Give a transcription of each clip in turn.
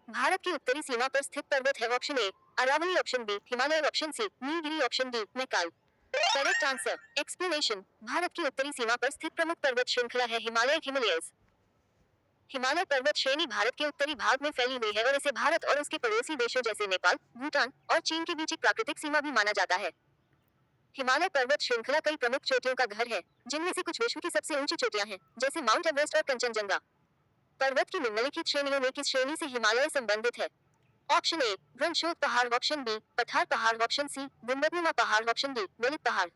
भारत की उत्तरी सीमा पर स्थित पर्वत है। Option A Aravali, option B Himalaya, option C Nilgiri, option D Maikal. Correct answer. Explanation. Bharat की उत्तरी सीमा पर स्थित प्रमुख पर्वत श्रृंखला है हिमालय, हिमालयस। हिमालय पर्वत श्रेणी भारत के उत्तरी भाग में फैली हुई है और इसे भारत और उसके पड़ोसी देशों जैसे नेपाल, भूटान और चीन के बीच एक प्राकृतिक सीमा भी माना जाता है। हिमालय पर्वत श्रृंखला कई प्रमुख चोटियों का घर है, जिनमें से कुछ विश्व की सबसे ऊंची चोटियां हैं, जैसे माउंट एवरेस्ट और कंचनजंगा। पर्वत की निम्नलिखित श्रेणियों में किस श्रेणी से हिमालय संबंधित है? ऑप्शन ए रणशोध पहाड़, ऑप्शन बी पठार पहाड़, ऑप्शन सी गुंबदनुमा पहाड़, ऑप्शन डी वलित पहाड़।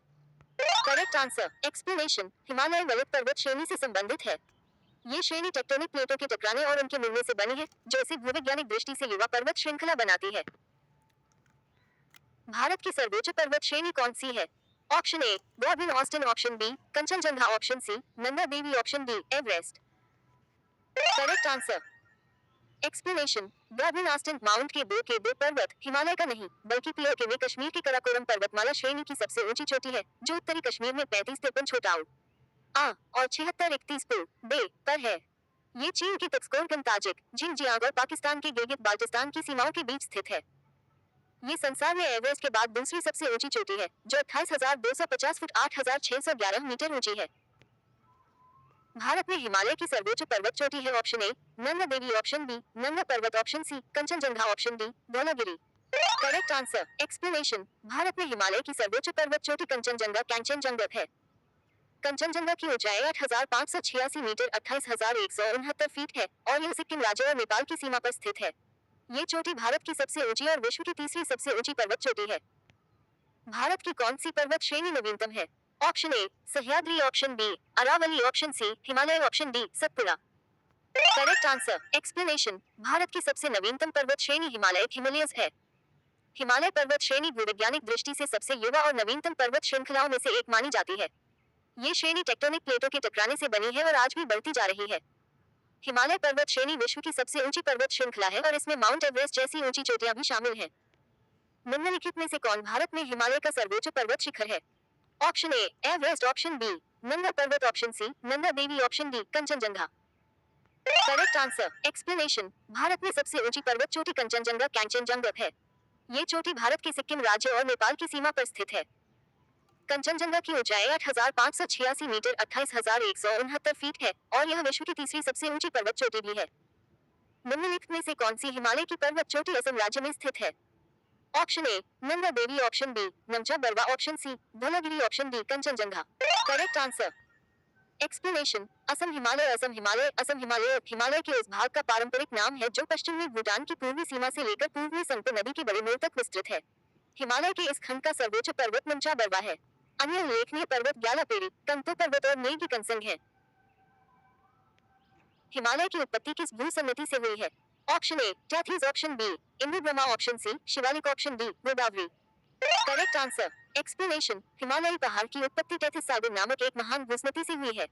Correct answer. एक्सप्लेनेशन। हिमालय वलित पर्वत श्रेणी से संबंधित है। ये श्रेणी टेक्टोनिक प्लेटों के टकराने और उनके मिलने से बनी है, जो इसे भूवैज्ञानिक दृष्टि से युवा पर्वत श्रृंखला बनाती है। भारत की सर्वोच्च पर्वत श्रेणी कौन सी है? Option A Godwin Austen, option B Kanchenjunga, option C Nanda Devi, option D Everest. Correct answer. Explanation. Godwin Austen mount के दो पर्वत हिमालय का नहीं, बल्कि पीओके में कश्मीर के कराकोरम पर्वतमाला श्रेणी की सबसे ऊंची चोटी है, जो उत्तरी कश्मीर में 35-53 छोटाऊ आ और 76-31 बे पर है। ये चीन के तक्सकोर, ताजिक, जिंगजियांग और पाकिस्तान के गिलगित बाल्टिस्तान की सीमाओं के बीच स्थित है। ये संसार में एवरेस्ट के बाद दूसरी सबसे ऊंची चोटी है, जो 28,250 फुट 8,611 मीटर ऊंची है। भारत में हिमालय की सर्वोच्च पर्वत चोटी है। Option A Nanda Devi, option B Nanda Parvat, option C Kangchenjunga, option D Dhaulagiri. Correct answer. Explanation. Bharat में हिमालय की सर्वोच्च पर्वत चोटी कंचनजंगा कैंचनजंगा है। कंचनजंगा की ऊंचाई 8,586 मीटर 28,169 फीट है और यह सिक्किम राज्य और नेपाल की सीमा पर स्थित है। ये चोटी भारत की सबसे ऊंची और विश्व की तीसरी सबसे ऊंची पर्वत चोटी है। भारत की कौन सी पर्वत श्रेणी नवीनतम है? Option A Sahyadri, option B Aravali, option C Himalaya, option D Satpura. Correct answer. Explanation. Bharat की सबसे नवीनतम पर्वत श्रेणी हिमालय, हिमालयस है। हिमालय पर्वत श्रेणी भूवैज्ञानिक दृष्टि से सबसे युवा और नवीनतम पर्वत श्रृंखलाओं में से एक मानी जाती है। ये श्रेणी टेक्टोनिक प्लेटों के टकराने से बनी है और आज भी बढ़ती जा रही है। हिमालय पर्वत श्रेणी विश्व की सबसे ऊंची पर्वत श्रृंखला है और इसमें माउंट एवरेस्ट जैसी ऊंची चोटियां भी शामिल हैं। निम्नलिखित में से कौन भारत में हिमालय का सर्वोच्च पर्वत शिखर है? Option A Everest, option B Nanda Parvat, option C Nanda Devi, option D Kanchenjunga. Correct answer. Explanation. Bharat में सबसे ऊंची पर्वत चोटी कंचनजंगा कैंचनजंगा है। ये चोटी भारत के सिक्किम राज्य और नेपाल की सीमा पर स्थित है। कंचनजंगा की ऊंचाई 8,586 मीटर 28,169 फीट है और यह विश्व की तीसरी सबसे ऊंची पर्वत चोटी भी है। निम्नलिखित में से कौन सी हिमालय की पर्वत चोटी असम राज्य में स्थित है? Option A Nanda Devi, option B Namcha Barwa, option C Dhaulagiri, option D Kanchenjunga. Correct answer. Explanation. Assam Himalaya, Assam Himalaya, Assam Himalaya Himalaya के उस भाग का पारंपरिक नाम है जो पश्चिम में भूटान की पूर्वी सीमा से लेकर पूर्व में संगपो नदी के बड़े मोड़ तक विस्तृत है। हिमालय के इस खंड का सर्वोच्च पर्वत नमचा बरवा है। अन्य उल्लेखनीय पर्वत ग्यालापेरी, कंगतो पर्वत और नीलगी कंसंग है। हिमालय की उत्पत्ति किस भूसम्मिति से हुई है? Option A Tethys, option B Indo Brahma, option C Shivalik, option D Godavari. Correct answer. Explanation. हिमालयी पहाड़ की उत्पत्ति टैथिस सागर नामक एक महान भूस्मृति से हुई है।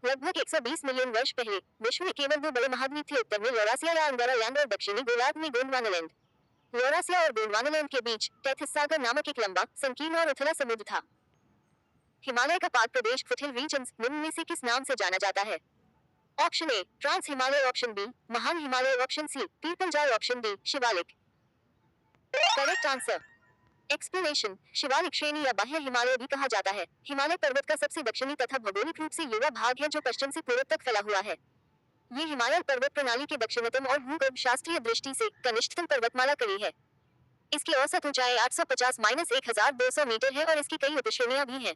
लगभग 120 मिलियन वर्ष पहले विश्व में केवल दो बड़े महाद्वीप थे, उत्तर में लौरासिया या अंगारा लैंड और दक्षिणी गोलार्ध में गोंडवानालैंड। लौरासिया और गोंडवानालैंड के बीच टैथिस सागर नामक एक लंबा, संकीर्ण और उथला समुद्र था। हिमालय का पाद प्रदेश फुटहिल रीजन्स निम्न में से किस नाम से जाना जाता है? Option A trans Himalaya, option B महान Himalaya, option C Pir Panjal, option D Shivalik. Correct answer. Explanation. Shivalik श्रेणी या बाह्य हिमालय भी कहा जाता है। हिमालय पर्वत का सबसे दक्षिणी तथा भौगोलिक रूप से युवा भाग है जो पश्चिम से पूर्व तक फैला हुआ है। ये हिमालय पर्वत प्रणाली के दक्षिणतम और भूगर्भ शास्त्रीय दृष्टि से कनिष्ठतम पर्वतमाला कड़ी है। इसकी औसत ऊंचाई 850-1200 मीटर है और इसकी कई उपश्रेणियां भी हैं।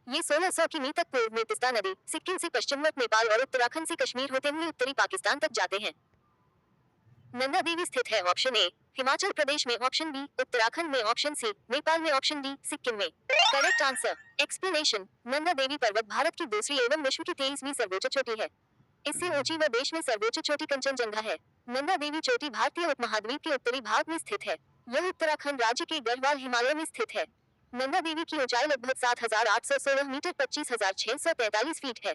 ये 1600 किमी तक पूर्व में तिस्ता नदी, सिक्किम से पश्चिमवत नेपाल और उत्तराखंड से कश्मीर होते हुए उत्तरी पाकिस्तान तक जाते हैं। नंदा देवी स्थित है। ऑप्शन ए हिमाचल प्रदेश में, ऑप्शन बी उत्तराखंड में, ऑप्शन सी नेपाल में, ऑप्शन डी सिक्किम में। Correct answer. Explanation. Nanda Devi पर्वत भारत की दूसरी एवं विश्व की 23वीं सर्वोच्च चोटी है। इससे ऊंची व देश में सर्वोच्च चोटी कंचनजंगा है। नंदा देवी चोटी भारतीय उपमहाद्वीप के उत्तरी भाग में स्थित है। यह उत्तराखंड राज्य के गढ़वाल हिमालय में स्थित है। नंदा देवी की ऊंचाई लगभग 7,816 मीटर 25,643 फीट है।